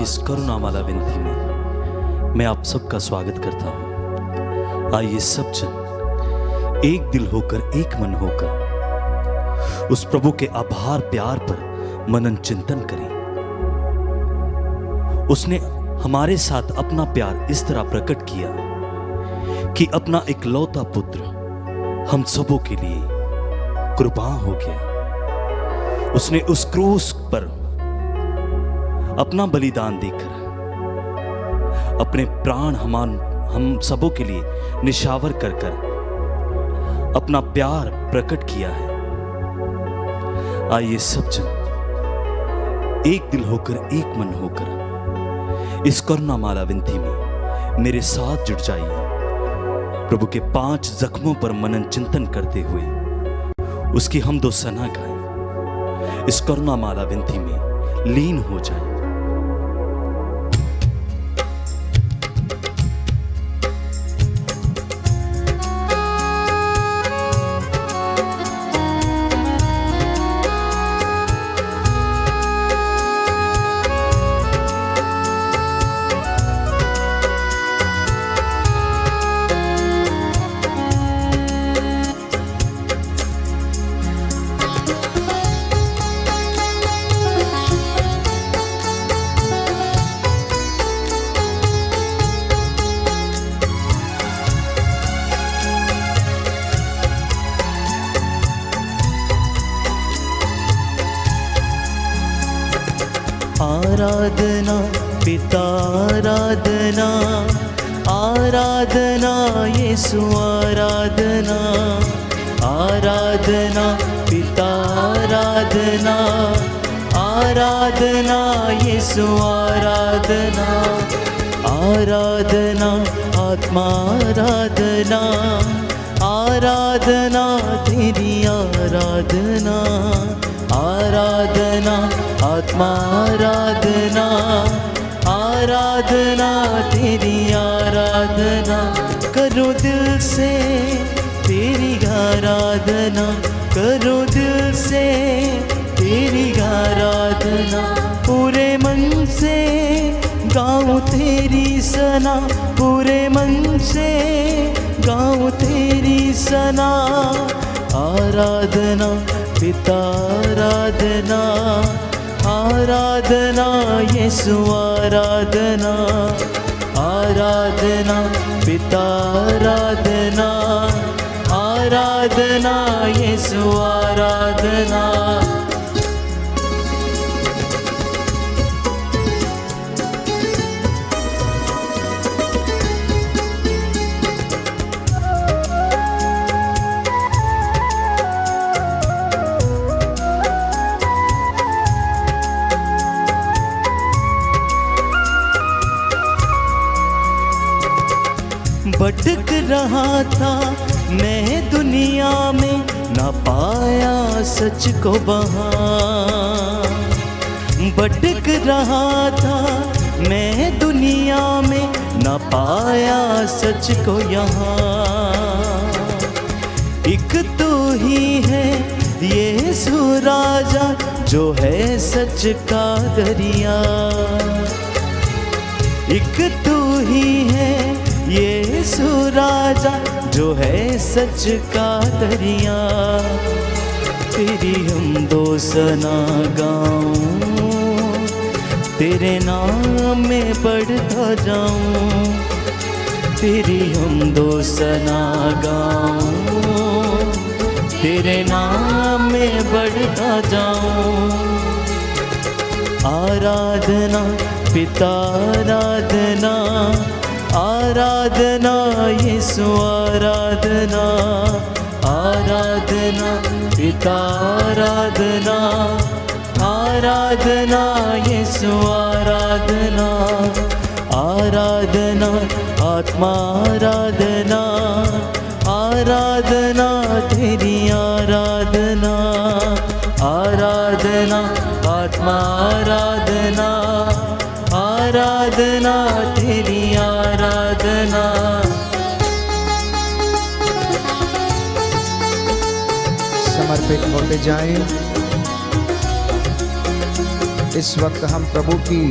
की इस करुणामाला विनती में मैं आप सबका स्वागत करता हूँ। आइए सब जन एक दिल होकर, एक मन होकर उस प्रभु के आभार प्यार पर मनन चिंतन करें। उसने हमारे साथ अपना प्यार इस तरह प्रकट किया कि अपना इकलौता पुत्र हम सबों के लिए कुर्बान हो गया। उसने उस क्रूस पर अपना बलिदान देकर अपने प्राण हम सबों के लिए निशावर कर कर अपना प्यार प्रकट किया है। आइए सब जन एक दिल होकर, एक मन होकर इस करुणामाला विनती में मेरे साथ जुड़ जाइए। प्रभु के 5 जख्मों पर मनन चिंतन करते हुए उसकी हमदो सना गाएं। इस करुणामाला विनती में लीन हो जाए। आराधना पिता आराधना, आराधना यीशु आराधना, आराधना पिता आराधना, आराधना यीशु आराधना, आराधना आत्मा आराधना, आराधना तेरी आराधना, आराधना आत्मा आराधना, आराधना तेरी आराधना। करो दिल से तेरी आराधना, करो दिल से तेरी आराधना। पूरे मन से गाऊं तेरी सना, पूरे मन से गाऊं तेरी सना। आराधना पिता आराधना, आराधना यीशु आराधना, आराधना पिता आराधना, आराधना यीशु आराधना। भटक रहा था मैं दुनिया में, ना पाया सच को वहाँ। भटक रहा था मैं दुनिया में, ना पाया सच को यहाँ। एक तो ही है यीशु राजा, जो है सच का दरिया। एक तो ही है यीशु राजा, जो है सच का दरिया। तेरी हम दो सना गाऊं, तेरे नाम में बढ़ता जाऊं। तेरी हम दो सना गाऊं, तेरे नाम में बढ़ता जाऊं। आराधना पिता आराधना, आराधना यीशु आराधना, आराधना पिता आराधना, आराधना यीशु आराधना, आराधना आत्मा आराधना, आराधना तेरी आराधना, आराधना आत्मा आराधना, आराधना तेरी आराधना। समर्पित होते जाएं। इस वक्त हम प्रभु की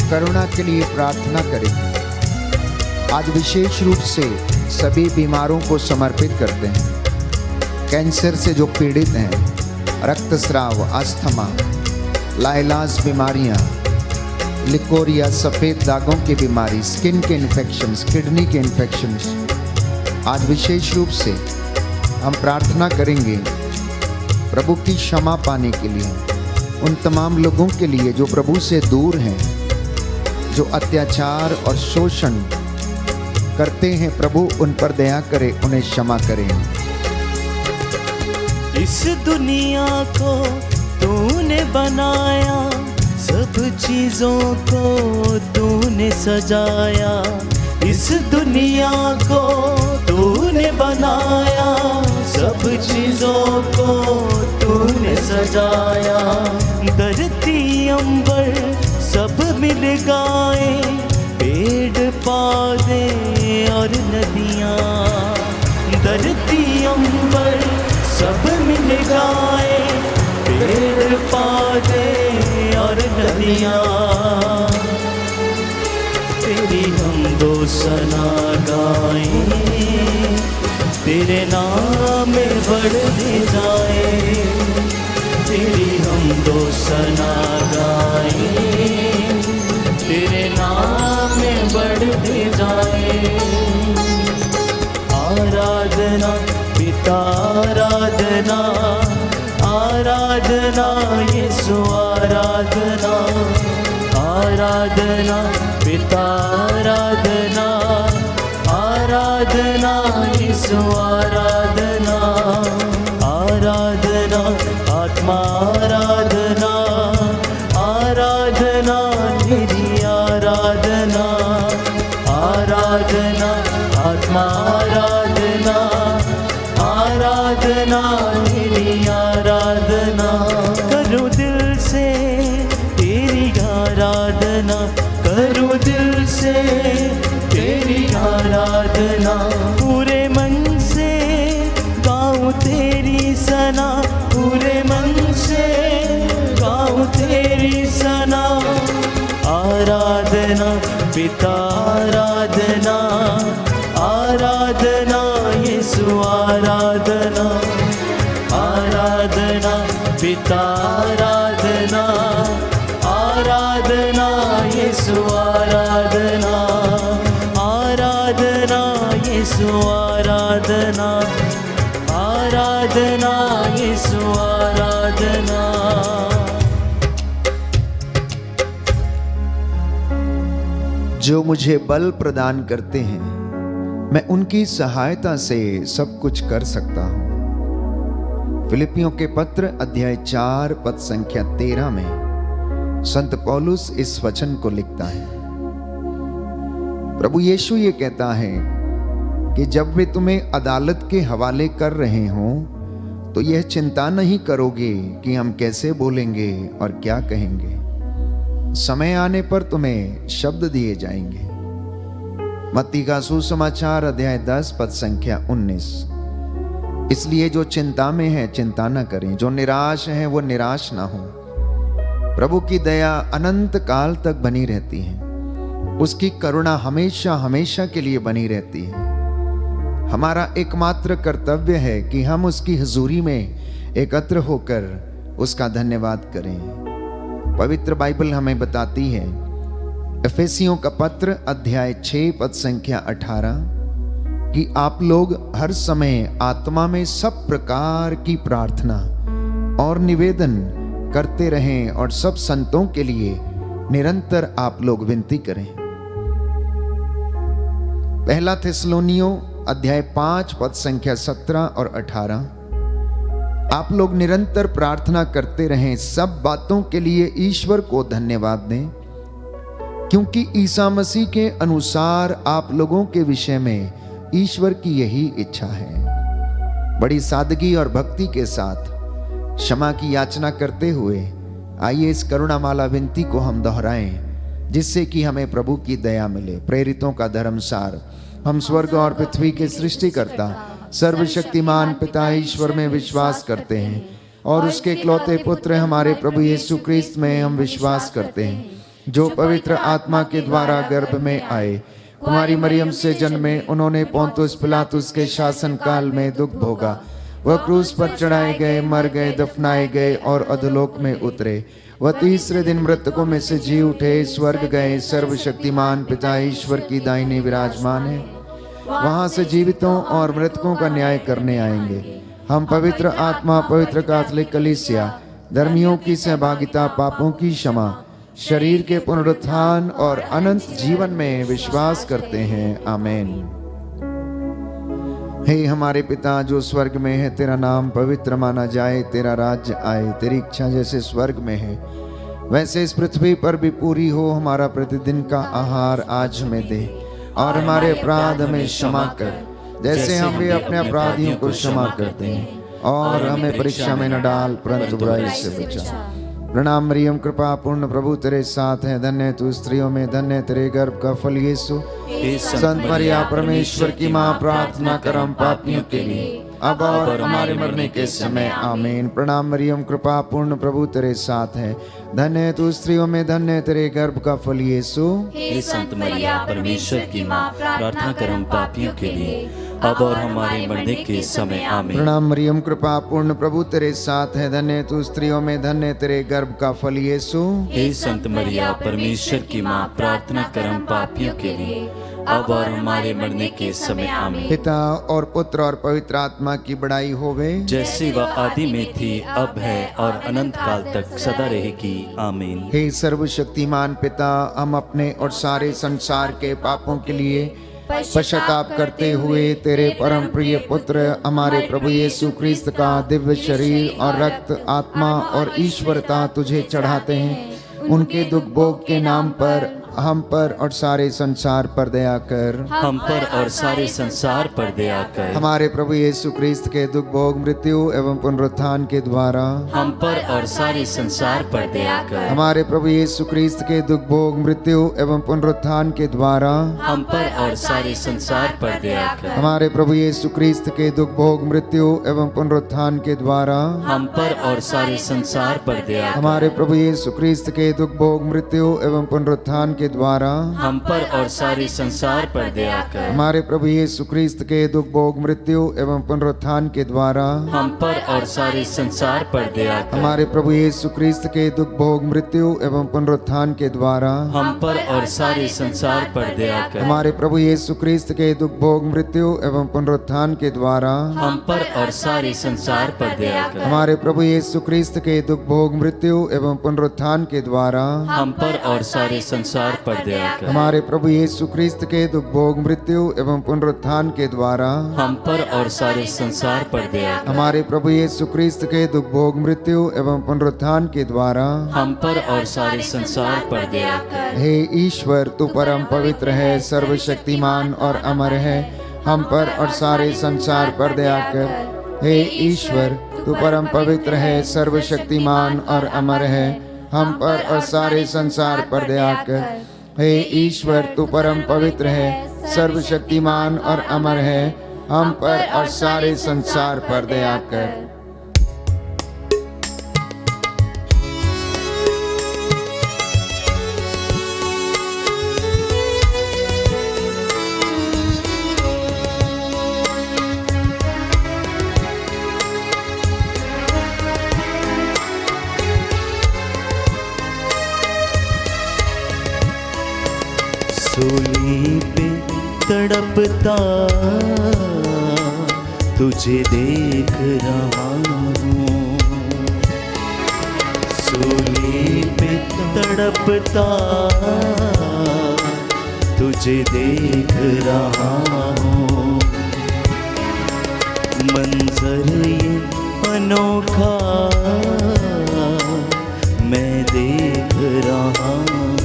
करुणा के लिए प्रार्थना करेंगे। आज विशेष रूप से सभी बीमारों को समर्पित करते हैं। कैंसर से जो पीड़ित हैं, रक्तस्राव, अस्थमा, लाइलाज बीमारियां, लिकोरिया, सफ़ेद दागों की बीमारी, स्किन के इन्फेक्शंस, किडनी के इन्फेक्शंस, आज विशेष रूप से हम प्रार्थना करेंगे प्रभु की क्षमा पाने के लिए। उन तमाम लोगों के लिए जो प्रभु से दूर हैं, जो अत्याचार और शोषण करते हैं, प्रभु उन पर दया करे, उन्हें क्षमा करें। इस दुनिया को तूने बनाया, सब चीजों को तूने सजाया। इस दुनिया को तूने बनाया, सब चीजों को तूने सजाया। धरती अंबर सब मिल गाए, पेड़ पौधे और नदियाँ। धरती अंबर सब मिल गाए, पेड़ पौधे और नदियाँ। तेरी हम दो सना गाएं, तेरे नाम में बढ़ते जाए। तेरी हम दो सना गाएं, तेरे नाम में बढ़ते जाए। आराधना पिता, आराधना, आराधना यीशु, आराधना, आराधना पिता, आराधना, आराधना यीशु, आराधना, आराधना आत्मा, आराधना, आराधना तेरी आराधना, आराधना आत्मा, आराधना, आराधना तेरी आराधना। करूँ दिल से तेरी आराधना, करूँ दिल से तेरी आराधना। पूरे मन से गाऊँ तेरी सना, पूरे मन से गाऊँ तेरी सना। आराधना पिता, आराधना, आराधना यीशु, आराधना, आराधना पिता, आराधना, आराधना यीशु, आराधना, आराधना यीशु, आराधना, आराधना यीशु, आराधना। जो मुझे बल प्रदान करते हैं, मैं उनकी सहायता से सब कुछ कर सकता हूं। फिलिपियों के पत्र अध्याय 4 पद संख्या 13 में संत पौलुस इस वचन को लिखता है। प्रभु यीशु ये कहता है कि जब वे तुम्हें अदालत के हवाले कर रहे हों, तो यह चिंता नहीं करोगे कि हम कैसे बोलेंगे और क्या कहेंगे। समय आने पर तुम्हें शब्द दिए जाएंगे। मत्ती का सुसमाचार अध्याय 10 पद संख्या 19। इसलिए जो चिंता में है चिंता न करें, जो निराश है वो निराश ना हो। प्रभु की दया अनंत काल तक बनी रहती है, उसकी करुणा हमेशा हमेशा के लिए बनी रहती है। हमारा एकमात्र कर्तव्य है कि हम उसकी हुजूरी में एकत्र होकर उसका धन्यवाद करें। पवित्र बाइबल हमें बताती है, एफेसियों का पत्र अध्याय 6 पद संख्या 18, कि आप लोग हर समय आत्मा में सब प्रकार की प्रार्थना और निवेदन करते रहें और सब संतों के लिए निरंतर आप लोग विनती करें। पहला थिस्सलुनीयों अध्याय 5 पद संख्या 17 और 18, आप लोग निरंतर प्रार्थना करते रहें, सब बातों के लिए ईश्वर को धन्यवाद दें, क्योंकि ईसा मसीह के अनुसार आप लोगों के विषय में ईश्वर की यही इच्छा है। बड़ी सादगी और भक्ति के साथ क्षमा की याचना करते हुए आइए इस करुणामाला विनती को हम दोहराएं, जिससे कि हमें प्रभु की दया मिले। प्रेरितों का धर्मसार। हम स्वर्ग और पृथ्वी के सृष्टिकर्ता सर्वशक्तिमान पिता ईश्वर में विश्वास करते हैं और उसके इकलौते पुत्र हमारे प्रभु यीशु क्रिस्त में हम विश्वास करते हैं जो पवित्र आत्मा के द्वारा गर्भ में आए, कुमारी मरियम से जन्मे, उन्होंने पोंतुस पिलातुस के शासन काल में दुख भोगा, वह क्रूस पर चढ़ाए गए, मर गए, दफनाए गए और अधोलोक में उतरे। वह तीसरे दिन मृतकों में से जी उठे, स्वर्ग गए, सर्वशक्तिमान पिता ईश्वर की दाहिने विराजमान है। वहां से जीवितों और मृतकों का न्याय करने आएंगे। हम पवित्र आत्मा, पवित्र कैथोलिक कलीसिया, धर्मियों की सहभागिता, पापों की क्षमा, शरीर के पुनरुत्थान और अनंत जीवन में विश्वास करते हैं। आमीन। हे हमारे पिता जो स्वर्ग में है, तेरा नाम पवित्र माना जाए, तेरा राज्य आए, तेरी इच्छा जैसे स्वर्ग में है वैसे इस पृथ्वी पर भी पूरी हो। हमारा प्रतिदिन का आहार आज हमें दे, और हमारे अपराध हमें क्षमा कर, जैसे हम भी अपने अपराधियों को क्षमा करते हैं, और हमें परीक्षा में न डाल, परंतु बुराई से बचा। प्रणाम मरियम, कृपा पूर्ण, प्रभु तेरे साथ है, धन्य तू स्त्रियों में, धन्य तेरे गर्भ का फल यीशु। संत मरिया परमेश्वर की माँ, प्रार्थना कर हम पापियों के लिए, अब और हमारे मरने के समय। आमीन। प्रणाम मरियम, कृपा पूर्ण, प्रभु तेरे साथ है, धन्य तू स्त्रियों में, धन्य तेरे गर्भ का फल यीशु। हे संत मरिया परमेश्वर की माँ, प्रार्थना कर हम पापियों के लिए, अब और हमारे मरने के समय। आमीन। प्रणाम मरियम, कृपा पूर्ण, प्रभु तेरे साथ है, धन्य तू स्त्रियों में, धन्य तेरे गर्भ का फल यीशु। हे संत मरिया परमेश्वर की माँ, प्रार्थना कर हम पापियों के लिए, अब और हमारे मरने के समय। आमीन। पिता और पुत्र और पवित्र आत्मा की बड़ाई होवे, जैसे वह आदि में थी, अब है और अनंत काल तक सदा रहेगी। आमीन। हे सर्वशक्तिमान पिता, हम अपने और सारे संसार के पापों के लिए पश्चाताप करते हुए तेरे परम प्रिय पुत्र हमारे प्रभु यीशु क्रिस्त का दिव्य शरीर और रक्त, आत्मा और ईश्वरता तुझे चढ़ाते हैं। उनके दुख भोग के नाम पर हम पर और सारे संसार पर दया कर। हम पर और सारे संसार पर दया कर। हमारे प्रभु यीशु क्रिस्त के दुख भोग, मृत्यु एवं पुनरुत्थान के द्वारा हम पर और सारे संसार पर दया कर। हमारे प्रभु यीशु क्रिस्त के दुख भोग, मृत्यु एवं पुनरुत्थान के द्वारा हम पर और सारे संसार पर दया कर। हमारे प्रभु यीशु क्रिस्त के दुख भोग, मृत्यु एवं पुनरुत्थान के द्वारा हम पर और सारे संसार पर दया कर। हमारे प्रभु यीशु क्रिस्त के दुख भोग, मृत्यु एवं पुनरुत्थान के द्वारा हम पर और सारे संसार पर दया कर। हमारे प्रभु यीशु क्रिस्त के दुख भोग, मृत्यु एवं पुनरुत्थान के द्वारा हम पर और सारे संसार पर दया कर। हमारे प्रभु यीशु क्रिस्त के दुख भोग, मृत्यु एवं पुनरुत्थान के द्वारा हम पर और सारे संसार पर दया कर। हमारे प्रभु यीशु क्रिस्त के दुख भोग, मृत्यु एवं पुनरुत्थान के द्वारा हम पर और सारे संसार पर दया कर। हमारे प्रभु यीशु क्रिस्त के दुख भोग, मृत्यु एवं पुनरुत्थान के द्वारा हम पर और सारे संसार पर दया कर। हमारे प्रभु यीशु क्रिस्त के दुख भोग, मृत्यु एवं पुनरुत्थान के द्वारा हम पर और सारे संसार पर दया कर। हमारे प्रभु यीशु क्रिस्त के दुख भोग, मृत्यु एवं पुनरुत्थान के द्वारा हम पर और सारे संसार पर दया कर। हे ईश्वर, तू परम पवित्र है, सर्वशक्तिमान और अमर है, हम पर और सारे संसार पर दया कर। हे ईश्वर, तू परम पवित्र है, सर्वशक्तिमान और अमर है, हम पर और सारे संसार पर दया कर। हे ईश्वर, तू परम पवित्र है, सर्वशक्तिमान और अमर है, हम पर और सारे संसार पर दया कर। सूली पे तड़पता तुझे देख रहा हूँ, सूली पे तड़पता तुझे देख रहा हूँ। मंजर ये अनोखा मैं देख रहा हूँ,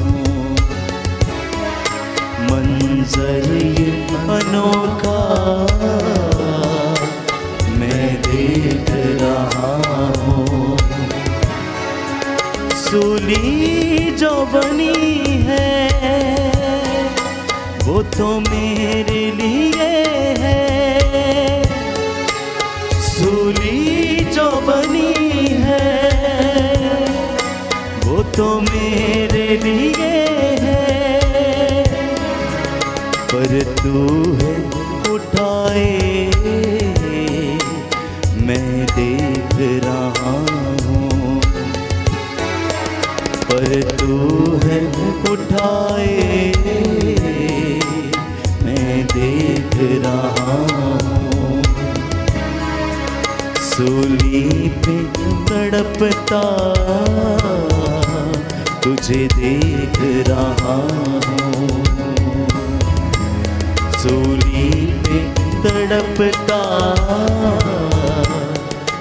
मंजर ये अनोखा मैं देख रहा हूँ। सूली जो बनी है वो तो मेरे लिए है, सूली जो बनी है वो तो मेरे लिए पर तू है उठाए मैं देख रहा हूँ, पर तू है उठाए मैं देख रहा हूँ। सूली पे तड़पता तुझे देख रहा हूँ, सूली पे तड़पता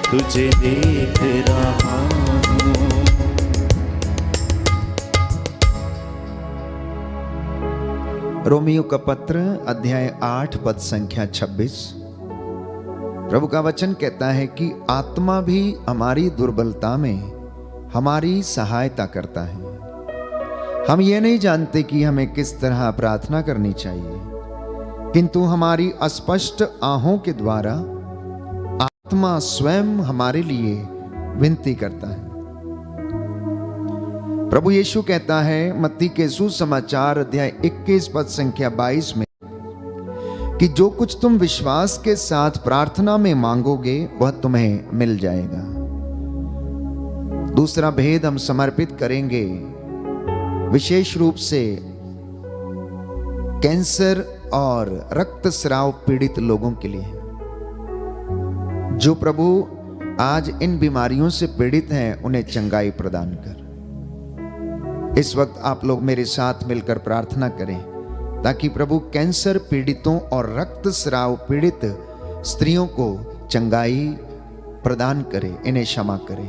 तुझे देख रहा हूँ। रोमियो का पत्र अध्याय 8 पद संख्या 26। प्रभु का वचन कहता है कि आत्मा भी हमारी दुर्बलता में हमारी सहायता करता है। हम ये नहीं जानते कि हमें किस तरह प्रार्थना करनी चाहिए, किंतु हमारी अस्पष्ट आहों के द्वारा आत्मा स्वयं हमारे लिए विनती करता है। प्रभु यीशु कहता है मत्ती के सुसमाचार अध्याय 21 पद संख्या 22 में कि जो कुछ तुम विश्वास के साथ प्रार्थना में मांगोगे वह तुम्हें मिल जाएगा। दूसरा भेद हम समर्पित करेंगे विशेष रूप से कैंसर और रक्तस्राव पीड़ित लोगों के लिए, जो प्रभु आज इन बीमारियों से पीड़ित हैं उन्हें चंगाई प्रदान कर। इस वक्त आप लोग मेरे साथ मिलकर प्रार्थना करें ताकि प्रभु कैंसर पीड़ितों और रक्तस्राव पीड़ित स्त्रियों को चंगाई प्रदान करे, इन्हें क्षमा करे।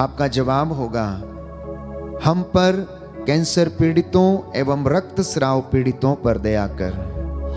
आपका जवाब होगा, हम पर कैंसर पीड़ितों एवं रक्तस्राव पीड़ितों पर दया कर।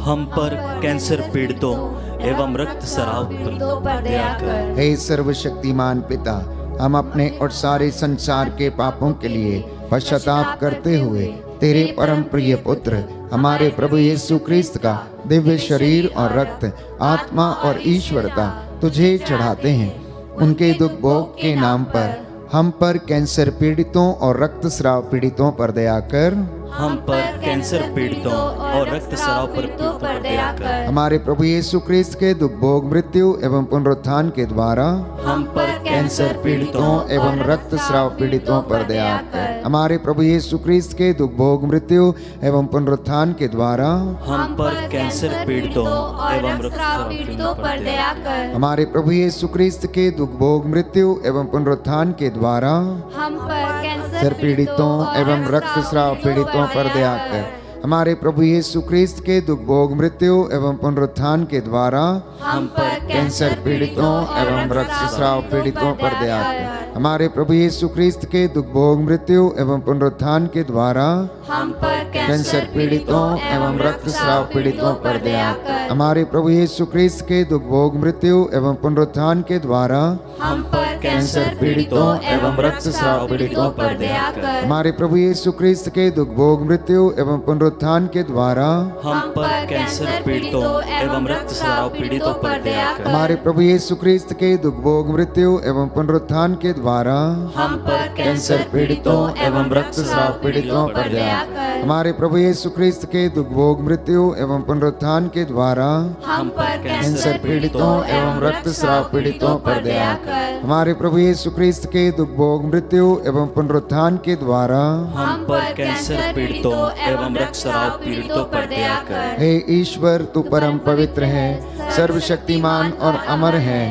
हम पर कैंसर पीड़ितों एवं रक्तस्राव पीड़ितों पर दया कर। हे सर्वशक्तिमान पिता, हम अपने और सारे संसार के पापों के लिए पश्चाताप करते हुए तेरे परम प्रिय पुत्र हमारे प्रभु यीशु क्रिस्त का दिव्य शरीर और रक्त, आत्मा और ईश्वरता तुझे चढ़ाते हैं। उनके दुख भोग के नाम पर हम पर कैंसर पीड़ितों और रक्तस्राव पीड़ितों पर दया कर। हम पर कैंसर पीड़ितों और रक्तस्राव पीड़ितों पर दया कर। हमारे प्रभु यीशु क्रिस्त के दुख भोग मृत्यु एवं पुनरुत्थान के द्वारा हम पर कैंसर पीड़ितों एवं रक्तस्राव पीड़ितों पर दया कर। हमारे प्रभु यीशु क्रिस्त के दुख भोग मृत्यु एवं पुनरुत्थान के द्वारा हम पर कैंसर पीड़ितों एवं रक्तस्राव पीड़ितों पर दया कर। हमारे प्रभु यीशु क्रिस्त के दुख भोग मृत्यु एवं पुनरुत्थान के द्वारा हम पर कैंसर पीड़ितों एवं रक्तस्राव पीड़ितों पर दया कर। हमारे प्रभु यीशु क्रिस्त के दुख भोग मृत्यु एवं पुनरुत्थान के द्वारा हम पर कैंसर पीड़ितों एवं रक्तस्राव पीड़ितों पर दया कर। हमारे प्रभु यीशु क्रिस्त के दुख भोग मृत्यु एवं पुनरुत्थान के द्वारा हम पर कैंसर पीड़ितों एवं रक्तस्राव पीड़ितों पर दया कर। हमारे प्रभु यीशु क्रिस्त के दुख भोग मृत्यु एवं पुनरुत्थान के द्वारा हम पर कैंसर पीड़ितों एवं रक्तस्राव पीड़ितों पर दया कर। हमारे प्रभु यीशु क्रिस्त के दुख भोग मृत्यु एवं पुनरुत्थान के द्वारा हम पर कैंसर पीड़ितों एवं रक्तस्राव पीड़ितों पर दया कर। हमारे प्रभु यीशु क्रिस्त के दुख भोग मृत्यु एवं पुनरुत्थान के द्वारा हम पर कैंसर पीड़ितों एवं रक्तस्राव पीड़ितों पर दया कर। हमारे प्रभु यीशु क्रिस्त के दुख भोग मृत्यु एवं पुनरुत्थान के द्वारा हम पर कैंसर पीड़ितों एवं रक्तस्राव पीड़ितों पर दया कर। हमारे प्रभु यीशु क्रिस्त के दुख भोग मृत्यु एवं पुनरुत्थान के द्वारा हम पर कैंसर पीड़ितों एवं रक्तस्राव पीड़ितों पर दया कर। हे ईश्वर, तू परम पवित्र है, सर्वशक्तिमान और अमर है।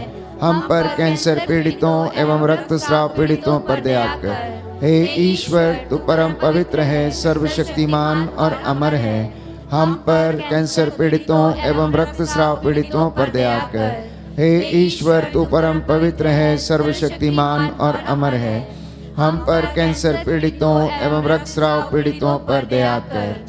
हम पर कैंसर पीड़ितों एवं रक्तस्राव पीड़ितों पर दया कर। हे ईश्वर, तू परम पवित्र है, सर्वशक्तिमान और अमर है। हम पर कैंसर पीड़ितों एवं रक्तस्राव पीड़ितों पर दया कर। हे ईश्वर, तू परम पवित्र है, सर्वशक्तिमान और अमर है। हम पर कैंसर पीड़ितों एवं रक्तस्राव पीड़ितों पर दया कर।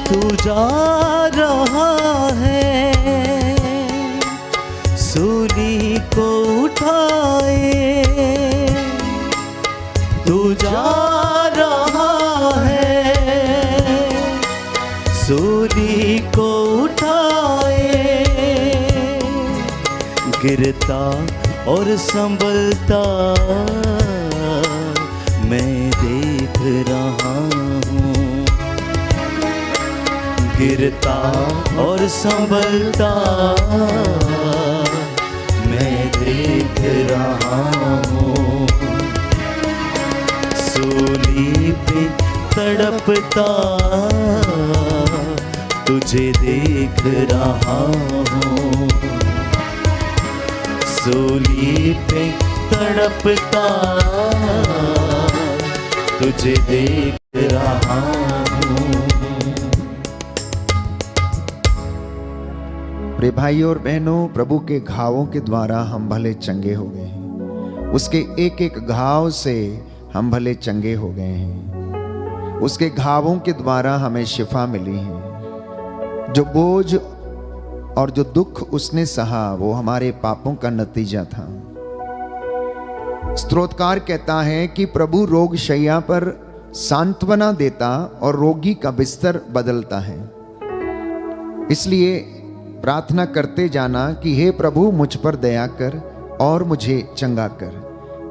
तू जा रहा है सूली को उठाए, तू जा रहा है सूली को उठाए, गिरता और संभलता मैं देख रहा हूँ, गिरता और संभलता मैं देख रहा हूँ, सूली पे तड़पता तुझे देख रहा हूँ, सूली पे तड़पता तुझे देख रहा हूँ। प्रिय भाइयों और बहनों, प्रभु के घावों के द्वारा हम भले चंगे हो गए हैं। उसके एक एक घाव से हम भले चंगे हो गए हैं। उसके घावों के द्वारा हमें शिफा मिली है। जो बोझ और जो दुख उसने सहा वो हमारे पापों का नतीजा था। स्तोत्रकार कहता है कि प्रभु रोग शैया पर सांत्वना देता और रोगी का बिस्तर बदलता है। इसलिए प्रार्थना करते जाना कि हे प्रभु मुझ पर दया कर और मुझे चंगा कर,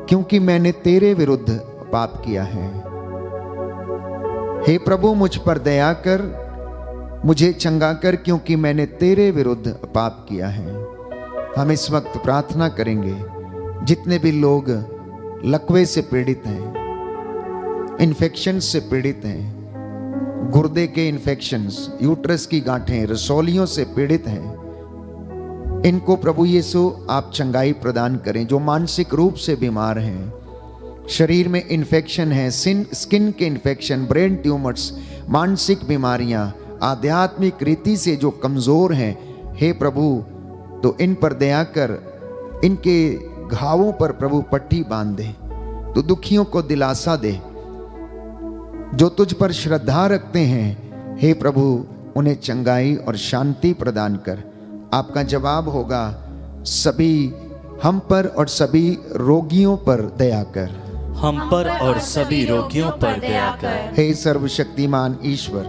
क्योंकि मैंने तेरे विरुद्ध पाप किया है। हे प्रभु मुझ पर दया कर, मुझे चंगा कर, क्योंकि मैंने तेरे विरुद्ध पाप किया है। हम इस वक्त प्रार्थना करेंगे जितने भी लोग लकवे से पीड़ित हैं, इन्फेक्शन से पीड़ित हैं, गुर्दे के इन्फेक्शंस, यूट्रस की गांठें, रसौलियों से पीड़ित हैं, इनको प्रभु यीशु आप चंगाई प्रदान करें। जो मानसिक रूप से बीमार हैं, शरीर में इन्फेक्शन है, स्किन के इन्फेक्शन, ब्रेन ट्यूमर्स, मानसिक बीमारियां, आध्यात्मिक रीति से जो कमजोर हैं, हे प्रभु तो इन पर दया कर, इनके घावों पर प्रभु पट्टी बांध दे, तो दुखियों को दिलासा दे। जो तुझ पर श्रद्धा रखते हैं, हे प्रभु उन्हें चंगाई और शांति प्रदान कर। आपका जवाब होगा, सभी हम पर और सभी रोगियों पर दया कर, हम पर और सभी रोगियों पर दया कर। हे सर्वशक्तिमान ईश्वर,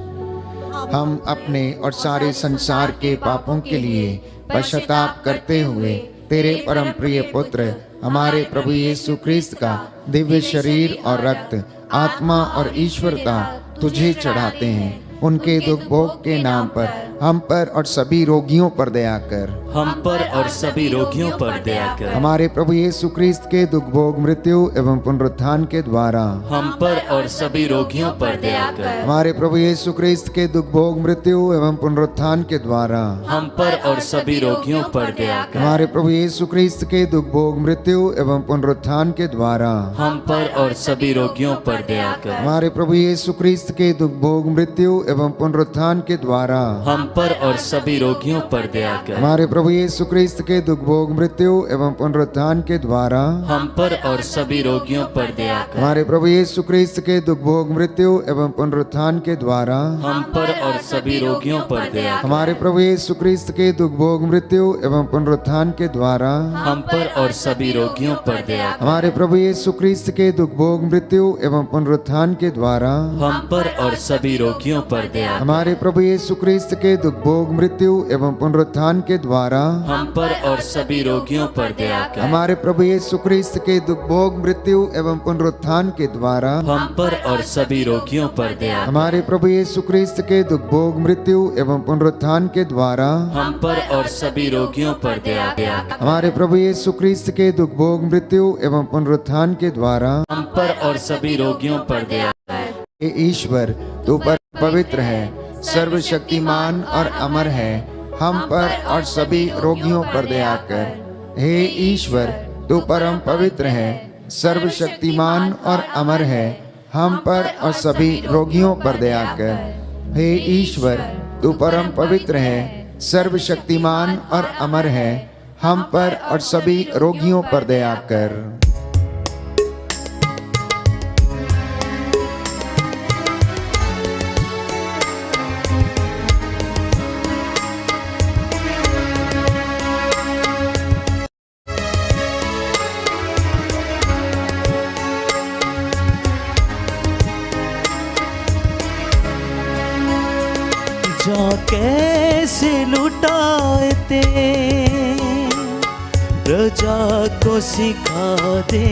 हम अपने और सारे संसार के पापों के लिए पश्चाताप करते हुए तेरे परम प्रिय पुत्र हमारे प्रभु यीशु ख्रीस्त का दिव्य शरीर और रक्त, आत्मा और ईश्वरता तुझे चढ़ाते हैं। उनके दुख भोग के नाम पर हम पर और सभी रोगियों पर दया कर, हम पर और सभी रोगियों पर दया कर। हमारे प्रभु यीशु ख्रीस्त के दुख भोग, मृत्यु एवं पुनरुत्थान के द्वारा हम पर और सभी रोगियों पर दया कर। हमारे प्रभु यीशु ख्रीस्त के दुख भोग, मृत्यु एवं पुनरुत्थान के द्वारा हम पर और सभी रोगियों पर दया कर। हमारे प्रभु यीशु ख्रीस्त के दुख भोग, मृत्यु एवं पुनरुत्थान के द्वारा हम पर और सभी रोगियों पर दया कर। हमारे प्रभु यीशु ख्रीस्त के दुख भोग, मृत्यु एवं पुनरुत्थान के द्वारा हम पर और सभी रोगियों पर दया कर। हमारे प्रभु यीशु ख्रीस्त के दुख भोग, मृत्यु एवं पुनरुत्थान के द्वारा हम पर और सभी रोगियों पर दया कर। हमारे प्रभु यीशु ख्रीस्त के दुख भोग, मृत्यु एवं पुनरुत्थान के द्वारा हम पर और सभी रोगियों पर दया कर। हमारे प्रभु यीशु ख्रीस्त के दुख भोग, मृत्यु एवं पुनरुत्थान के द्वारा हम पर और सभी रोगियों पर दया कर। हमारे प्रभु यीशु ख्रीस्त के दुख भोग, मृत्यु एवं पुनरुत्थान के द्वारा हम पर और सभी रोगियों पर दया कर। हमारे प्रभु यीशु ख्रीस्त के दुख भोग, मृत्यु एवं पुनरुत्थान के द्वारा हम पर और सभी रोगियों पर दया कर। हमारे प्रभु यीशु ख्रीस्त के दुख भोग, मृत्यु एवं पुनरुत्थान के द्वारा हम पर और सभी रोगियों पर दया कर। हमारे प्रभु यीशु ख्रीस्त के दुख भोग, मृत्यु एवं पुनरुत्थान के द्वारा हम पर और सभी रोगियों पर दया कर। हमारे प्रभु यीशु ख्रीस्त के दुख भोग, मृत्यु एवं पुनरुत्थान के द्वारा हम पर और सभी रोगियों पर दया कर। हे ईश्वर तू पर पवित्र है, सर्वशक्तिमान और अमर है, हम पर और सभी रोगियों पर दया कर। हे ईश्वर तू परम पवित्र है, सर्वशक्तिमान और अमर है, हम पर और सभी रोगियों पर दया कर। हे ईश्वर तू परम पवित्र है, सर्वशक्तिमान और अमर है, हम पर और सभी रोगियों पर दया कर। कैसे लुटाते प्रजा को सिखा दे,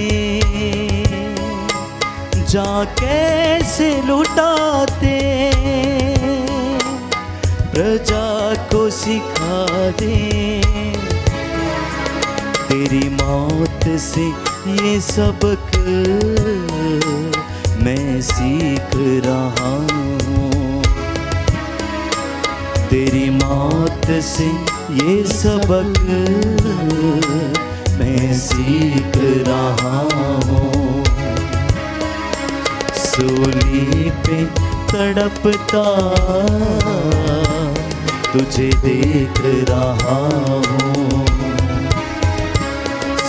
जा कैसे लुटाते प्रजा को सिखा दे। तेरी मौत से ये सबक मैं सीख रहा हूँ, तेरी मौत से ये सबक मैं सीख रहा हूँ। सूली पे तड़पता तुझे देख रहा हूँ,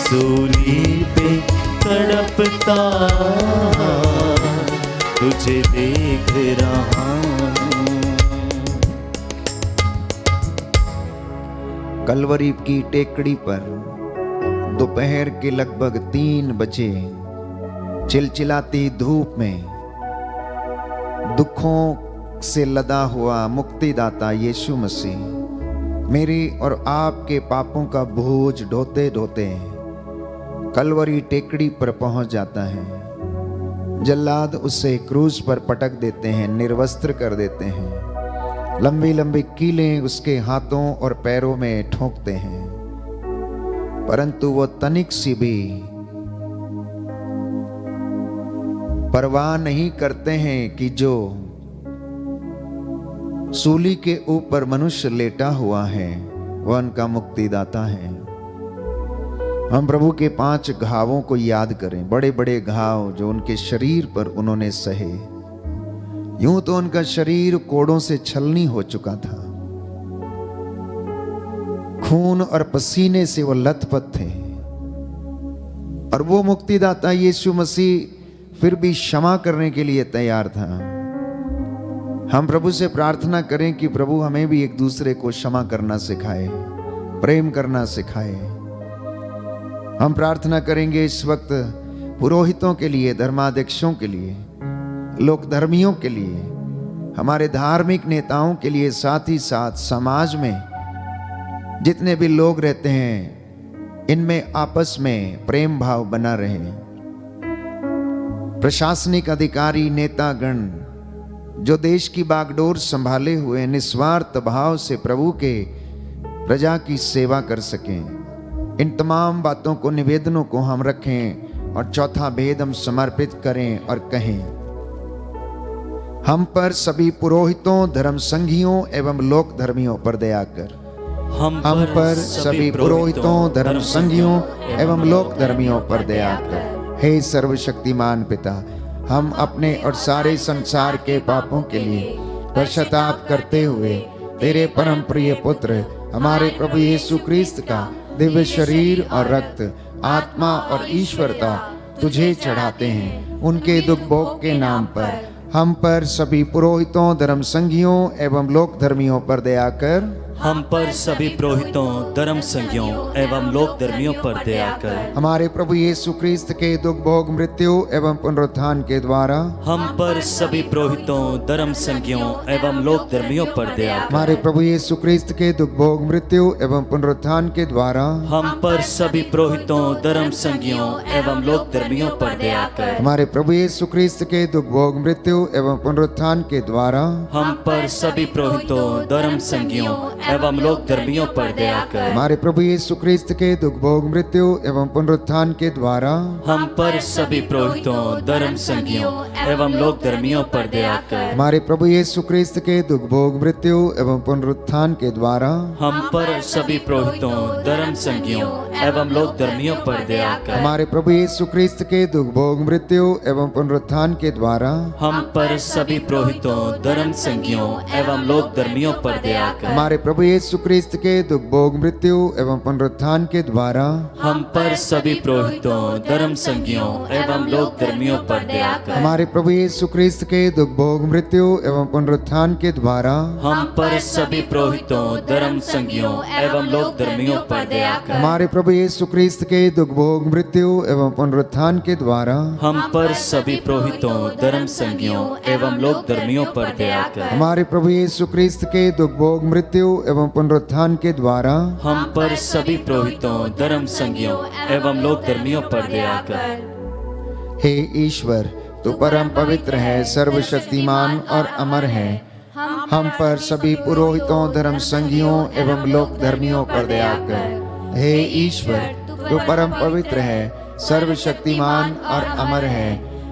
सूली पे तड़पता तुझे देख रहा हूँ। कलवरी की टेकड़ी पर दोपहर के लगभग 3 बजे चिलचिलाती धूप में दुखों से लदा हुआ मुक्तिदाता यीशु मसीह मेरी और आपके पापों का बोझ ढोते ढोते कलवरी टेकड़ी पर पहुंच जाता है। जल्लाद उसे क्रूज पर पटक देते हैं, निर्वस्त्र कर देते हैं, लंबी लंबी कीलें उसके हाथों और पैरों में ठोंकते हैं, परंतु वो तनिक सी भी परवाह नहीं करते हैं कि जो सूली के ऊपर मनुष्य लेटा हुआ है वह उनका मुक्तिदाता है। हम प्रभु के 5 घावों को याद करें, बड़े बड़े घाव जो उनके शरीर पर उन्होंने सहे। यूं तो उनका शरीर कोड़ों से छलनी हो चुका था, खून और पसीने से वो लथपथ थे, और वो मुक्तिदाता यीशु मसीह फिर भी क्षमा करने के लिए तैयार था। हम प्रभु से प्रार्थना करें कि प्रभु हमें भी एक दूसरे को क्षमा करना सिखाए, प्रेम करना सिखाए। हम प्रार्थना करेंगे इस वक्त पुरोहितों के लिए, धर्माध्यक्षों के लिए, लोक धर्मियों के लिए, हमारे धार्मिक नेताओं के लिए, साथ ही साथ समाज में जितने भी लोग रहते हैं इनमें आपस में प्रेम भाव बना रहे। प्रशासनिक अधिकारी, नेतागण जो देश की बागडोर संभाले हुए निस्वार्थ भाव से प्रभु के प्रजा की सेवा कर सकें, इन तमाम बातों को, निवेदनों को हम रखें और चौथा भेद हम समर्पित करें और कहें, हम पर सभी पुरोहितों, धर्म संघियों एवं लोक धर्मियों पर दया कर। हम पर सभी पुरोहितों, धर्म संघियों एवं लोक धर्मियों पर दया कर। हे सर्वशक्तिमान पिता, हम अपने और सारे संसार के पापों के लिए पश्चाताप करते हुए तेरे परम प्रिय पुत्र हमारे प्रभु यीशु क्रिस्त का दिव्य शरीर और रक्त, आत्मा और ईश्वरता तुझे चढ़ाते हैं। उनके दुख भोग के नाम पर हम पर सभी पुरोहितों, धर्म संघियों एवं लोक धर्मियों पर दया कर। हम पर सभी पुरोहितों, धर्म संघियों एवं लोक धर्मियों पर दया कर। हमारे प्रभु यीशु क्रिस्त के दुख भोग, मृत्यु एवं पुनरुत्थान के द्वारा हम पर सभी पुरोहितों, धर्म संघियों एवं लोक धर्मियों पर दया कर। हमारे प्रभु यीशु क्रिस्त के दुख भोग, मृत्यु एवं पुनरुत्थान के द्वारा हम पर सभी पुरोहितों, धर्म संघियों एवं लोक धर्मियों पर दया कर। हमारे प्रभु यीशु क्रिस्त के दुख भोग, मृत्यु एवं पुनरुत्थान के द्वारा हम पर सभी पुरोहितों, धर्म संघियों एवं लोक धर्मियों पर दया कर। हमारे प्रभु यीशु क्रिस्त के दुख भोग, मृत्यु एवं पुनरुत्थान के द्वारा हम पर सभी पुरोहितों, धर्म संघियों एवं लोक धर्मियों पर दया कर। हमारे प्रभु यीशु क्रिस्त के दुख भोग, मृत्यु एवं पुनरुत्थान के द्वारा हम पर सभी पुरोहितों, धर्म संघियों एवं लोक धर्मियों पर दया कर। हमारे प्रभु यीशु क्रिस्त के दुख भोग, मृत्यु एवं पुनरुत्थान के द्वारा हम पर सभी पुरोहितों, धर्म संघियों एवं लोक धर्मियों पर दया कर। हमारे प्रभु प्रभु यीशु क्रिस्त के दुख भोग मृत्यु एवं पुनरुत्थान के द्वारा हम पर सभी पुरोहितों, धर्म संज्ञों एवं लोक धर्मियों पर दया कर। हमारे प्रभु यीशु क्रिस्त के दुख भोग मृत्यु एवं पुनरुत्थान के द्वारा हम पर सभी पुरोहितों, धर्म संज्ञों एवं लोक धर्मियों पर दया कर। हमारे प्रभु यीशु क्रिस्त के दुख भोग मृत्यु एवं पुनरुत्थान के द्वारा हम पर सभी पुरोहितों, धर्म संज्ञों एवं लोक धर्मियों पर दया कर। हमारे प्रभु यीशु क्रिस्त के दुख भोग मृत्यु एवं पुनरुत्थान के द्वारा हम पर सभी पुरोहितों, धर्म संज्ञों एवं लोक धर्मियों पर दया कर। हे ईश्वर, तू परम पवित्र है, सर्वशक्तिमान और अमर है। हम पर सभी पुरोहितों, धर्म संज्ञों एवं लोक धर्मियों पर दया कर। हे ईश्वर, तू परम पवित्र है, सर्वशक्तिमान और अमर है।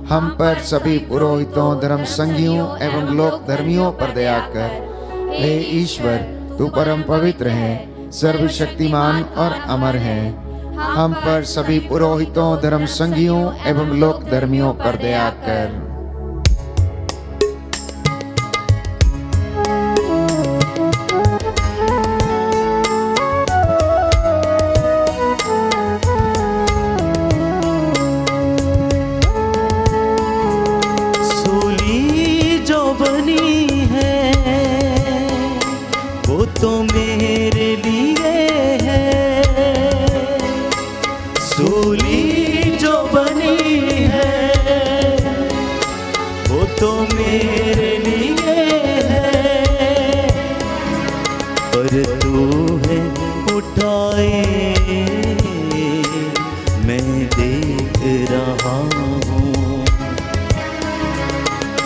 हम पर सभी पुरोहितों, धर्म संज्ञों एवं लोक धर्मियों पर दया कर। हे ईश्वर, तू परम पवित्र है, सर्वशक्तिमान और अमर है। हम पर सभी पुरोहितों, धर्म संज्ञों एवं लोक धर्मियों पर दया कर। सूली जो बनी है वो तो मेरे लिए है। सूली जो बनी है वो तो मेरे लिए है। पर तू है उठाए मैं देख रहा हूँ।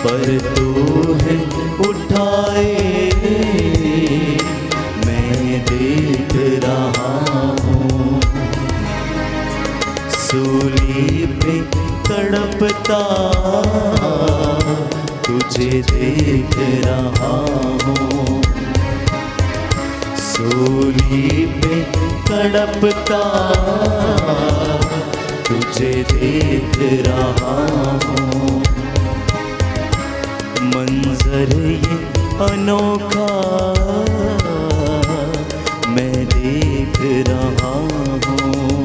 पर तू है उठाए मैं देख रहा हूँ। सूली पे तड़पता तुझे देख रहा हूँ। सूली पे तड़पता तुझे देख रहा हूँ। मंजर ये अनोखा मैं देख रहा हूँ।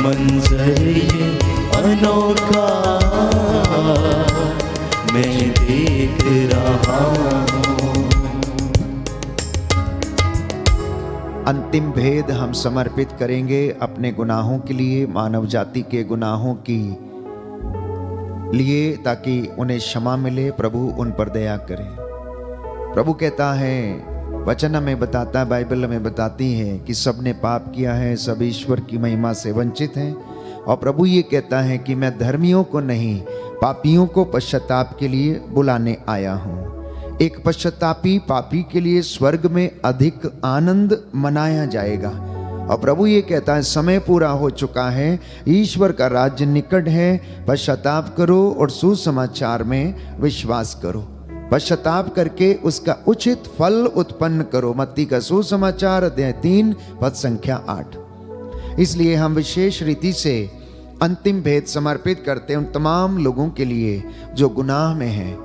मंजर ये अनोखा मैं देख रहा हूँ। अंतिम भेद हम समर्पित करेंगे अपने गुनाहों के लिए, मानव जाति के गुनाहों की लिए, ताकि उन्हें क्षमा मिले, प्रभु उन पर दया करे। प्रभु कहता है, वचन हमें बताता है, बाइबल हमें बताती है कि सब ने पाप किया है, सब ईश्वर की महिमा से वंचित हैं। और प्रभु ये कहता है कि मैं धर्मियों को नहीं, पापियों को पश्चाताप के लिए बुलाने आया हूँ। एक पश्चातापी पापी के लिए स्वर्ग में अधिक आनंद मनाया जाएगा। और प्रभु ये कहता है, समय पूरा हो चुका है, ईश्वर का राज्य निकट है। पश्चाताप करो और सुसमाचार में विश्वास करो। पश्चाताप करके उसका उचित फल उत्पन्न करो। मत्ती का सुसमाचार अध्याय 3 पद संख्या 8। इसलिए हम विशेष रीति से अंतिम भेद समर्पित करते हैं उन तमाम लोगों के लिए जो गुनाह में हैं,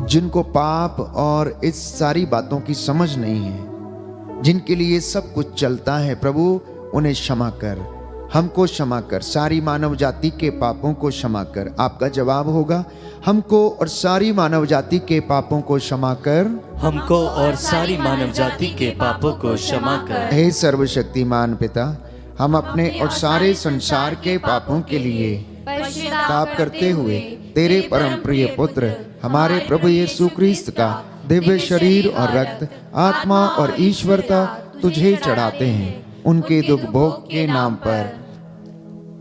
जिनको पाप और इस सारी बातों की समझ नहीं है, जिनके लिए सब कुछ चलता है। प्रभु उन्हें क्षमा कर, हमको क्षमा कर, सारी मानव जाति के पापों को क्षमा कर। आपका जवाब होगा, हमको और सारी मानव जाति के पापों को क्षमा कर। हमको और सारी मानव जाति के पापों को क्षमा कर। हे सर्वशक्तिमान पिता, हम अपने और सारे संसार के पापों के लिए ताप करते हुए तेरे परम प्रिय पुत्र हमारे प्रभु यीशु क्रिस्त का दिव्य शरीर और रक्त, आत्मा और ईश्वरता तुझे चढ़ाते हैं। उनके दुख भोग के नाम पर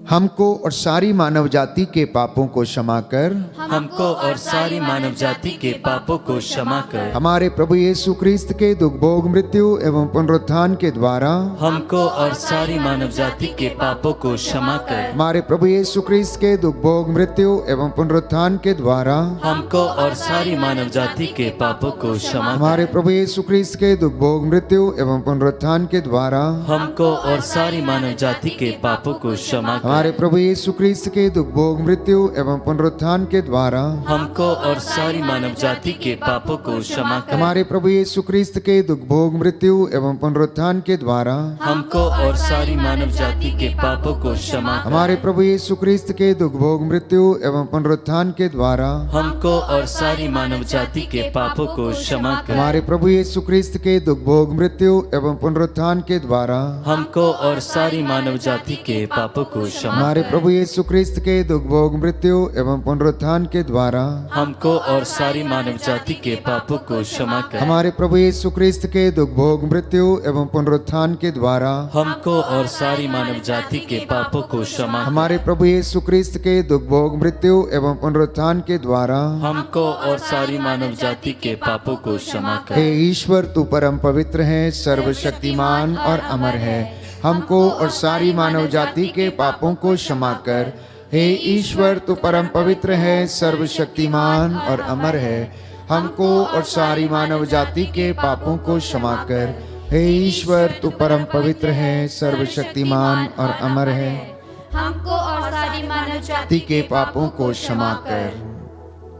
हमको और सारी मानव जाति के पापों को क्षमा कर। हमको और सारी मानव जाति के पापों को क्षमा कर। हमारे प्रभु यीशु क्रिस्त के दुख भोग मृत्यु एवं पुनरुत्थान के द्वारा हमको और सारी मानव जाति के पापों को क्षमा कर। हमारे प्रभु यीशु क्रिस्त के दुख भोग मृत्यु एवं पुनरुत्थान के द्वारा हमको और सारी मानव जाति के पापों को क्षमा कर। हमारे प्रभु यीशु क्रिस्त के दुख भोग मृत्यु एवं पुनरुत्थान के द्वारा हमको और सारी मानव जाति के पापों को क्षमा कर। हमारे प्रभु यीशु क्रिस्त के दुख भोग मृत्यु एवं पुनरुत्थान के द्वारा हमको और सारी मानव जाति के पापों को क्षमा कर। हमारे प्रभु यीशु क्रिस्त के दुख भोग मृत्यु एवं पुनरुत्थान के द्वारा हमको और सारी मानव जाति के पापों को क्षमा कर। हमारे प्रभु यीशु क्रिस्त के दुख भोग मृत्यु एवं पुनरुत्थान के द्वारा हमको और सारी मानव जाति के पापों को क्षमा कर। हमारे प्रभु यीशु क्रिस्त के दुख भोग मृत्यु एवं पुनरुत्थान के द्वारा हमको और सारी मानव जाति के पापों को क्षमा हमारे प्रभु यीशु क्रिस्त के दुख भोग मृत्यु एवं पुनरुत्थान के द्वारा हमको और सारी मानव जाति के पापों को क्षमा कर। हमारे प्रभु यीशु क्रिस्त के दुख भोग मृत्यु एवं पुनरुत्थान के द्वारा हमको और सारी मानव जाति के पापों को क्षमा कर। हमारे प्रभु यीशु क्रिस्त के दुख भोग मृत्यु एवं पुनरुत्थान के द्वारा हमको और सारी मानव जाति के पापों को क्षमा कर। हे ईश्वर, तू परम पवित्र है, सर्वशक्तिमान और अमर है। हमको और सारी मानव जाति के पापों को क्षमा कर। हे ईश्वर, तू परम पवित्र है, सर्वशक्तिमान और अमर है। हमको और सारी मानव जाति के पापों को क्षमा कर। हे ईश्वर, तू परम पवित्र है, सर्वशक्तिमान और अमर है। हमको और सारी मानव जाति जाति के पापों को क्षमा कर।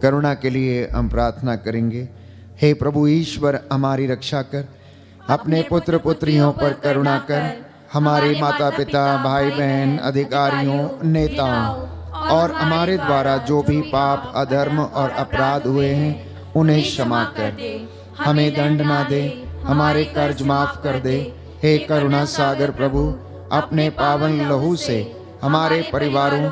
करुणा के लिए हम प्रार्थना करेंगे। हे प्रभु ईश्वर, हमारी रक्षा कर, अपने पुत्र पुत्रियों पर करुणा कर। हमारे माता पिता, भाई बहन, अधिकारियों, नेताओं और हमारे द्वारा जो भी पाप, अधर्म और अपराध हुए हैं उन्हें क्षमा कर। हमें दंड ना दे, हमारे कर्ज माफ कर दे। हे करुणा सागर प्रभु, अपने पावन लहू से हमारे परिवारों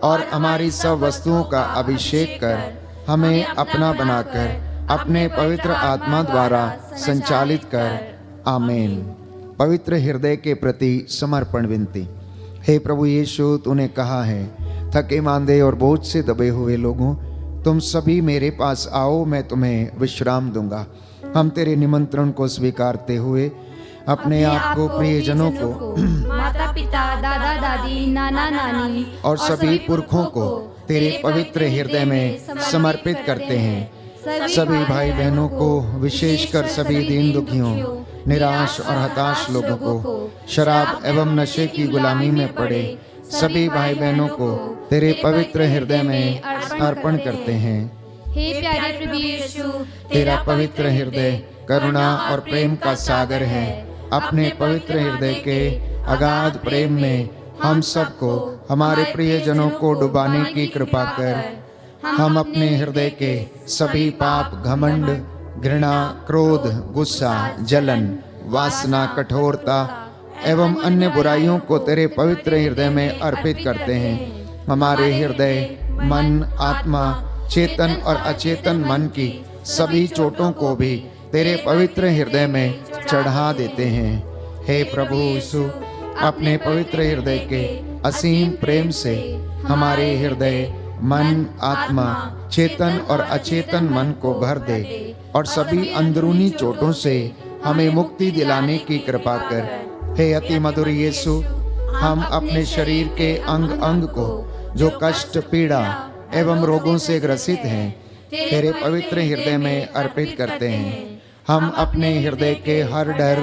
और हमारी सब वस्तुओं का अभिषेक कर। हमें अपना बनाकर अपने पवित्र आत्मा द्वारा संचालित कर। आमीन। पवित्र हृदय के प्रति समर्पण विनती। हे प्रभु यीशु, तूने कहा है, थके मांदे और बोझ से दबे हुए लोगों, तुम सभी मेरे पास आओ, मैं तुम्हें विश्राम दूंगा। हम तेरे निमंत्रण को स्वीकारते हुए अपने आप को, प्रियजनों को, माता पिता, दादा दादी, नाना नानी और सभी पुरखों को तेरे पवित्र हृदय में समर्पित करते हैं। सभी भाई बहनों को, विशेषकर सभी दीन दुखियों, निराश और हताश लोगों को, शराब एवं नशे की गुलामी में पड़े सभी भाई बहनों को तेरे पवित्र हृदय में अर्पण करते हैं। हे प्यारे प्रभु यीशु, तेरा पवित्र हृदय करुणा और प्रेम का सागर है। अपने पवित्र हृदय के अगाध प्रेम में हम सबको, हमारे प्रियजनों को डुबाने की कृपा कर। हम अपने हृदय के सभी पाप, घमंड, घृणा, क्रोध, गुस्सा, जलन, वासना, कठोरता एवं अन्य बुराइयों को तेरे पवित्र हृदय में अर्पित करते हैं। हमारे हृदय, मन, आत्मा, चेतन और अचेतन मन की सभी चोटों को भी तेरे पवित्र हृदय में चढ़ा देते हैं। हे प्रभु यीशु, अपने पवित्र हृदय के असीम प्रेम से हमारे हृदय, मन, आत्मा, चेतन और अचेतन मन को भर दे और सभी अंदरूनी चोटों से हमें मुक्ति दिलाने की कृपा कर। हे अति मधुर यीशु, हम अपने शरीर के अंग अंग को जो कष्ट, पीड़ा एवं रोगों से ग्रसित हैं तेरे पवित्र हृदय में अर्पित करते हैं। हम अपने हृदय के हर डर,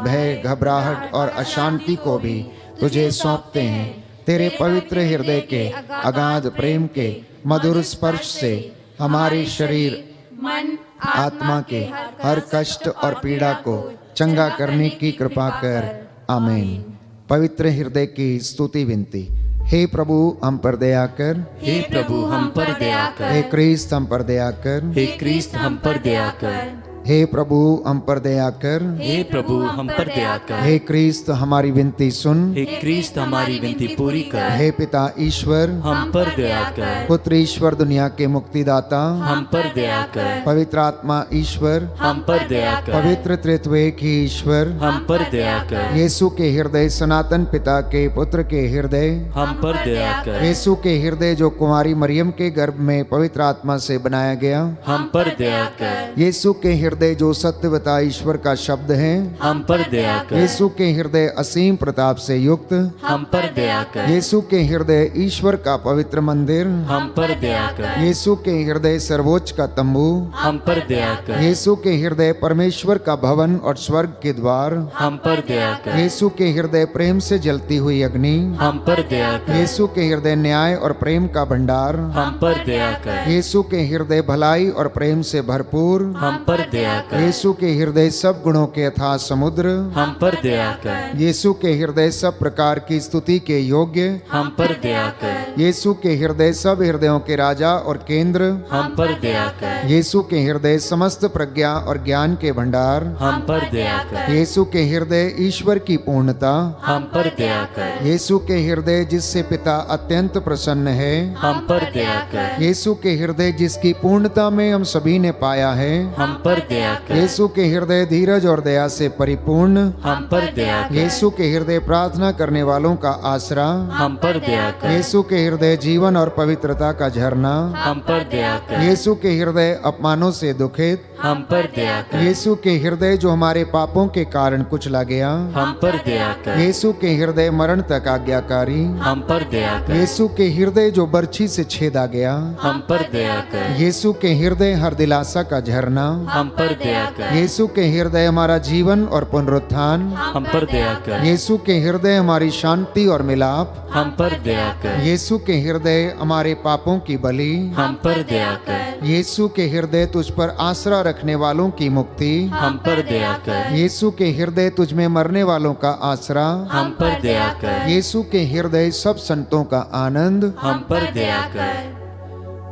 भय, घबराहट और अशांति को भी तुझे सौंपते हैं। तेरे पवित्र हृदय के अगाध प्रेम के मधुर स्पर्श से हमारे शरीर, मन, आत्मा के हर कष्ट और पीड़ा को चंगा करने की कृपा कर। आमीन। पवित्र हृदय की स्तुति विनती। हे प्रभु, हम पर दया कर। हे प्रभु, हम पर दया कर। हे क्रिस्त, हम पर दया कर। हे क्रिस्त, हम पर दया कर। हे प्रभु, हम पर दया कर। हे प्रभु, हम पर दया कर। हे क्रिस्त, हमारी विनती सुन। हे क्रिस्त, हमारी विनती पूरी कर। हे पिता ईश्वर, हम पर दया कर। पुत्र ईश्वर, दुनिया के मुक्तिदाता, हम पर दया कर। पवित्र आत्मा ईश्वर, हम पर दया कर। पवित्र त्रित्वैक ही ईश्वर, हम पर दया कर। यीशु के हृदय, सनातन पिता के पुत्र के हृदय, हम पर दया कर। यीशु के हृदय जो कुमारी मरियम के गर्भ में पवित्र आत्मा से बनाया गया, हम पर दया कर। यीशु के हृदय हृदय जो सत्यवता ईश्वर का शब्द है, हम पर दया कर। यीशु के हृदय असीम प्रताप से युक्त, हम पर दया कर। यीशु के हृदय ईश्वर का पवित्र मंदिर, हम पर दया कर। यीशु के हृदय सर्वोच्च का तंबू, हम पर दया कर। यीशु के हृदय परमेश्वर का भवन और स्वर्ग के द्वार, हम पर दया कर। यीशु के हृदय प्रेम से जलती हुई अग्नि, हम पर दया कर। यीशु के हृदय न्याय और प्रेम का भंडार, हम पर दया कर। यीशु के हृदय भलाई और प्रेम से भरपूर, हम पर दया कर। यीशु के हृदय सब गुणों के अथाह समुद्र, हम पर दया कर। यीशु के हृदय सब प्रकार की स्तुति के योग्य, हम पर दया कर। यीशु के हृदय सब हृदयों के राजा और केंद्र, हम पर दया कर। यीशु के हृदय समस्त प्रज्ञा और ज्ञान के भंडार, हम पर दया कर। यीशु के हृदय ईश्वर की पूर्णता, हम पर दया कर। यीशु के हृदय जिससे पिता अत्यंत प्रसन्न है, हम पर दया कर। यीशु के हृदय जिसकी पूर्णता में हम सभी ने पाया है, हम पर दया कर। यीशु के हृदय धीरज और दया से परिपूर्ण, हम पर दया कर। यीशु के हृदय प्रार्थना करने वालों का आसरा, हम पर दया कर। यीशु के हृदय जीवन और पवित्रता का झरना, हम पर दया कर। यीशु के हृदय अपमानों से दुखित, हम पर दया कर। यीशु के हृदय जो हमारे पापों के कारण कुचला गया, हम पर दया कर। यीशु के हृदय मरण तक आज्ञाकारी, हम पर दया कर। यीशु के हृदय जो बर्छी से छेदा गया, हम पर दया कर। यीशु के हृदय हर दिलासा का झरना, हम पर दया कर। यीशु के हृदय हमारा जीवन और पुनरुत्थान, हम पर दया कर। यीशु के हृदय हमारी शांति और मिलाप, हम पर दया कर। यीशु के हृदय हमारे पापों की बलि, हम पर दया कर। यीशु के हृदय तुझ पर आसरा रखने वालों की मुक्ति, हम पर दया कर। यीशु के हृदय तुझ में मरने वालों का आसरा, हम पर दया कर। यीशु के हृदय सब संतों का आनंद, हम पर दया कर।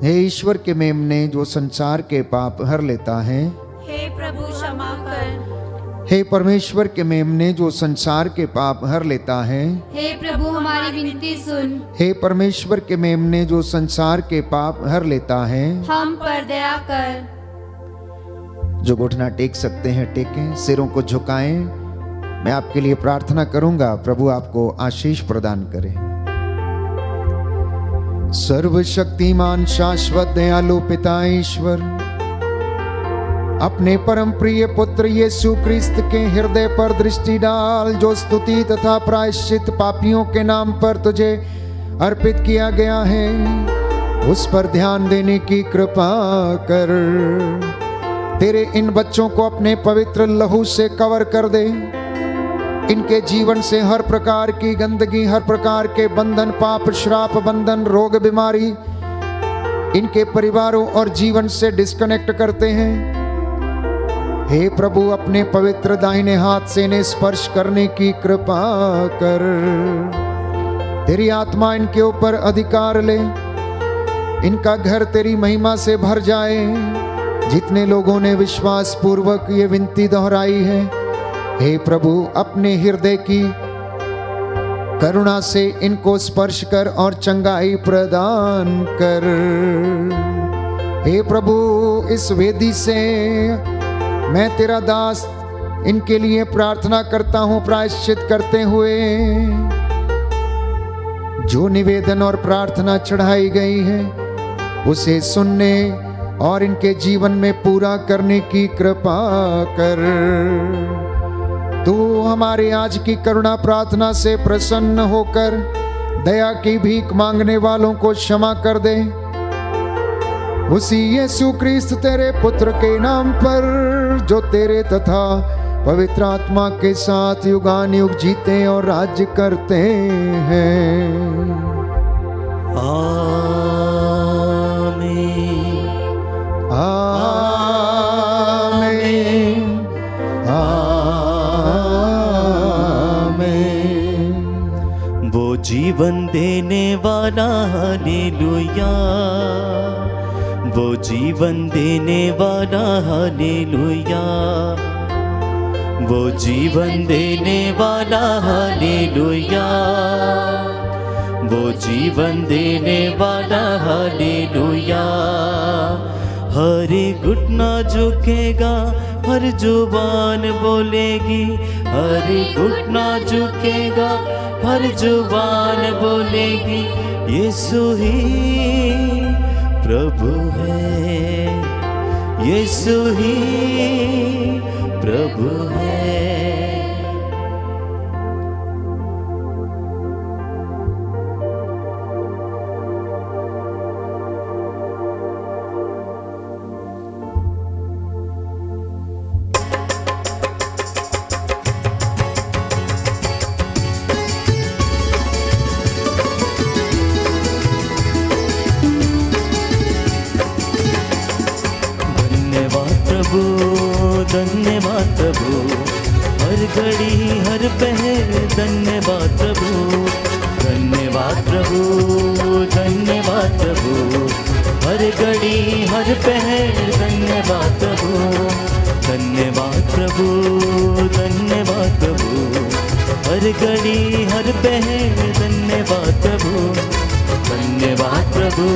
हे ईश्वर के मेमने जो संसार के पाप हर लेता है, हे प्रभु क्षमा कर। हे परमेश्वर के मेमने जो संसार के पाप हर लेता है, हे प्रभु हमारी विनती सुन। हे परमेश्वर के मेमने जो संसार के पाप हर लेता है, हम पर दया कर। जो घुटना टेक सकते हैं टेकें, सिरों को झुकाएं। मैं आपके लिए प्रार्थना करूंगा, प्रभु आपको आशीष प्रदान करे। सर्वशक्तिमान शाश्वत दयालु पिता ईश्वर, अपने परम प्रिय पुत्र यीशु क्रिस्त के हृदय पर दृष्टि डाल, जो स्तुति तथा प्रायश्चित पापियों के नाम पर तुझे अर्पित किया गया है, उस पर ध्यान देने की कृपा कर। तेरे इन बच्चों को अपने पवित्र लहू से कवर कर दे। इनके जीवन से हर प्रकार की गंदगी, हर प्रकार के बंधन, पाप, श्राप, बंधन, रोग, बीमारी इनके परिवारों और जीवन से डिस्कनेक्ट करते हैं। हे प्रभु, अपने पवित्र दाहिने हाथ से इन्हें स्पर्श करने की कृपा कर। तेरी आत्मा इनके ऊपर अधिकार ले, इनका घर तेरी महिमा से भर जाए। जितने लोगों ने विश्वास पूर्वक ये विनती दोहराई है, हे प्रभु, अपने हृदय की करुणा से इनको स्पर्श कर और चंगाई प्रदान कर। हे प्रभु, इस वेदी से मैं तेरा दास इनके लिए प्रार्थना करता हूं, प्रायश्चित करते हुए जो निवेदन और प्रार्थना चढ़ाई गई है उसे सुनने और इनके जीवन में पूरा करने की कृपा कर। तू हमारे आज की करुणा प्रार्थना से प्रसन्न होकर दया की भीख मांगने वालों को क्षमा कर दे। उसी यीशु क्रिस्त तेरे पुत्र के नाम पर, जो तेरे तथा पवित्र आत्मा के साथ युगानुयुग जीते और राज्य करते हैं। आमीन। आमीन। आमीन। वो जीवन देने वाला, हालेलुया। वो जीवन देने वाला, हालेलुया। वो जीवन देने वाला, हालेलुया। वो जीवन देने वाला, हालेलुया। हर घुटना झुकेगा, हर जुबान बोलेगी। हर घुटना झुकेगा, हर जुबान बोलेगी, यीशु ही प्रभु है। यीशु ही प्रभु है। धन्यवाद प्रभु, हर घड़ी हर पहर धन्यवाद प्रभु। धन्यवाद प्रभु, धन्यवाद प्रभु, हर घड़ी हर पहर धन्यवाद प्रभु। धन्यवाद प्रभु, धन्यवाद प्रभु, हर घड़ी हर पहर धन्यवाद प्रभु। धन्यवाद प्रभु,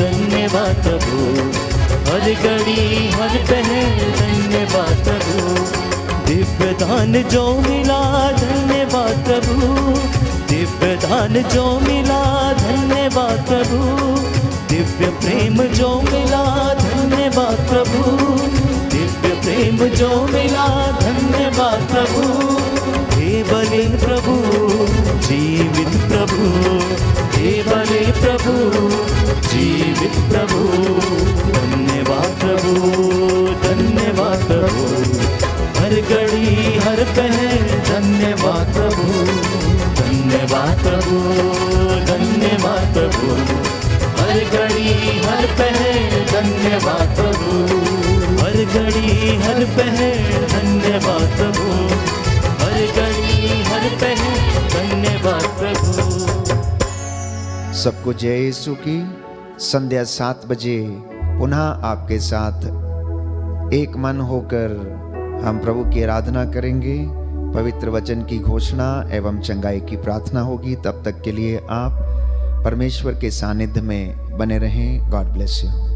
धन्यवाद प्रभु, हर घड़ी हर पहर धन्यवाद प्रभु। दिव्य दान जो मिला धन्यवाद प्रभु, दिव्य दान जो मिला धन्यवाद प्रभु। दिव्य प्रेम जो मिला धन्यवाद प्रभु, दिव्य प्रेम जो मिला धन्यवाद प्रभु। हे बलिन प्रभु, जीवित प्रभु, हे बलि प्रभु, जीवित प्रभु। धन्यवाद प्रभु, धन्यवाद प्रभु, हर घड़ी हर पहर धन्यवाद प्रभु। धन्यवाद प्रभु, धन्यवाद प्रभु, हर घड़ी हर पहर धन्यवाद प्रभु। हर घड़ी हर पहर धन्यवाद प्रभु, हर घड़ी हर पहर धन्यवाद प्रभु। सबको जय यीशु की। संध्या 7 बजे पुनः आपके साथ एक मन होकर हम प्रभु की आराधना करेंगे। पवित्र वचन की घोषणा एवं चंगाई की प्रार्थना होगी। तब तक के लिए आप परमेश्वर के सानिध्य में बने रहें। God bless you.